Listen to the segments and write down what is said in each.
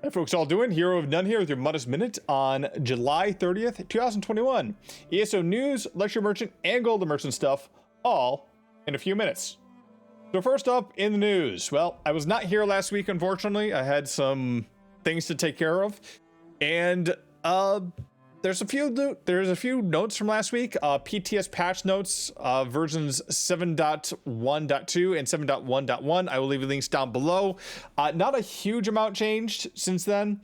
Hi folks, all doing? Hero of None here with your Mundus Minute on July 30th, 2021. ESO news, lecture merchant, and golden merchant stuff, all in a few minutes. So first up in the news, well, I was not here last week, unfortunately. I had some things to take care of, and there's a few notes from last week. PTS patch notes, versions 7.1.2 and 7.1.1. I will leave the links down below. Not a huge amount changed since then.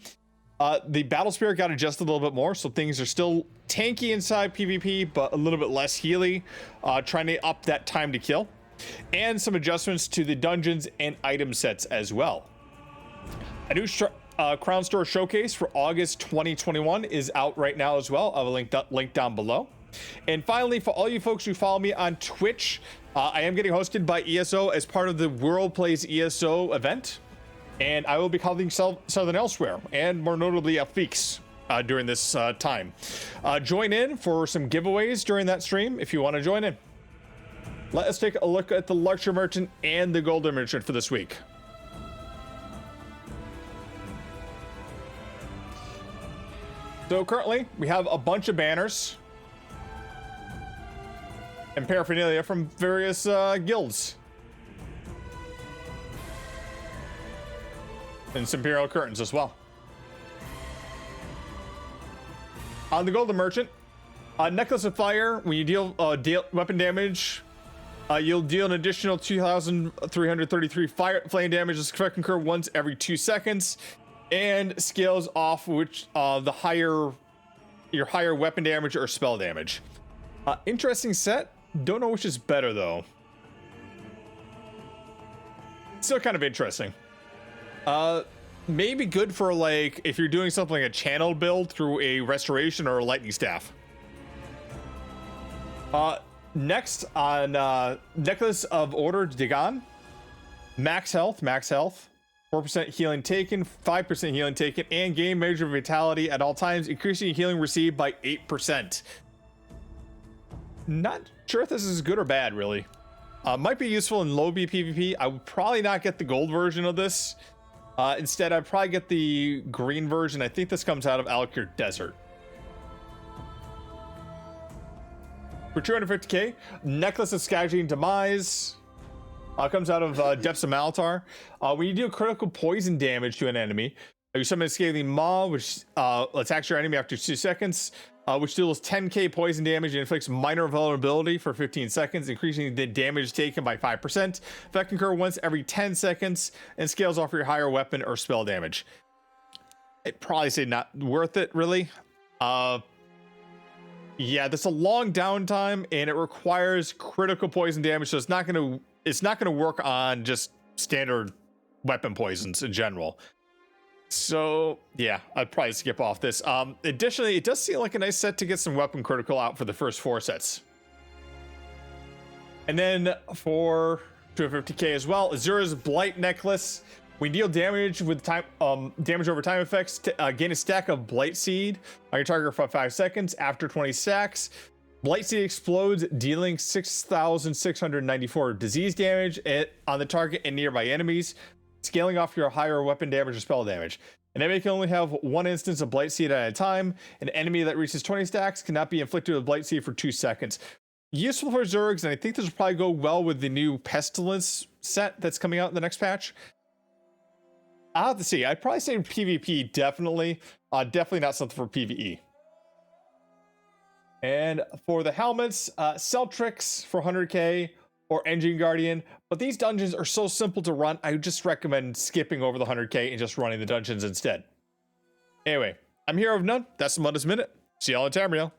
The battle spirit got adjusted a little bit more, so things are still tanky inside PvP, but a little bit less healy, trying to up that time to kill, and some adjustments to the dungeons and item sets as well. A new Crown Store Showcase for August 2021 is out right now as well. I will link down below. And finally, for all you folks who follow me on Twitch, I am getting hosted by ESO as part of the World Plays ESO event, and I will be calling Southern Elsewhere, and more notably Feeks during this time. Join in for some giveaways during that stream if you want to join in. Let us take a look at the Lecture Merchant and the Golden Merchant for this week. So currently, we have a bunch of banners and paraphernalia from various guilds. And some Imperial curtains as well. On the Golden Merchant, Necklace of Fire, when you deal weapon damage, you'll deal an additional 2,333 flame damage. This effect can occur once every 2 seconds. And scales off which your higher weapon damage or spell damage. Interesting set. Don't know which is better though. Still kind of interesting. Maybe good for like if you're doing something like a channel build through a restoration or a lightning staff. Next on Necklace of Order Dagon. Max health. 4% healing taken, 5% healing taken, and gain measure of vitality at all times, increasing healing received by 8%. Not sure if this is good or bad, really. Might be useful in low B PvP. I would probably not get the gold version of this. Instead, I'd probably get the green version. I think this comes out of Alakir Desert. For 250k, Necklace of Scattering Demise. Comes out of Depths of Malatar. When you deal critical poison damage to an enemy, you summon a Scathing Maw, which attacks your enemy after 2 seconds, which deals 10k poison damage and inflicts minor vulnerability for 15 seconds, increasing the damage taken by 5%. That can occur once every 10 seconds and scales off your higher weapon or spell damage. I'd probably say not worth it, really. Yeah, that's a long downtime, and it requires critical poison damage, so it's not going to work on just standard weapon poisons in general. So yeah, I'd probably skip off this. Additionally, it does seem like a nice set to get some weapon critical out for the first 4 sets. And then for 250k as well, Azura's Blight Necklace. We deal damage with time, damage over time effects. Gain a stack of Blight Seed on your target for 5 seconds. After 20 stacks, Blight Seed explodes, dealing 6,694 disease damage on the target and nearby enemies, scaling off your higher weapon damage or spell damage. An enemy can only have 1 instance of Blight Seed at a time. An enemy that reaches 20 stacks cannot be inflicted with Blight Seed for 2 seconds. Useful for Zergs, and I think this will probably go well with the new Pestilence set that's coming out in the next patch. I'll have to see. I'd probably say PvP, definitely. Definitely not something for PvE. And for the helmets, Celtrix for 100k or Engine Guardian. But these dungeons are so simple to run, I would just recommend skipping over the 100k and just running the dungeons instead. Anyway, I'm Hero of None. That's the Mundus Minute. See y'all in Tamriel.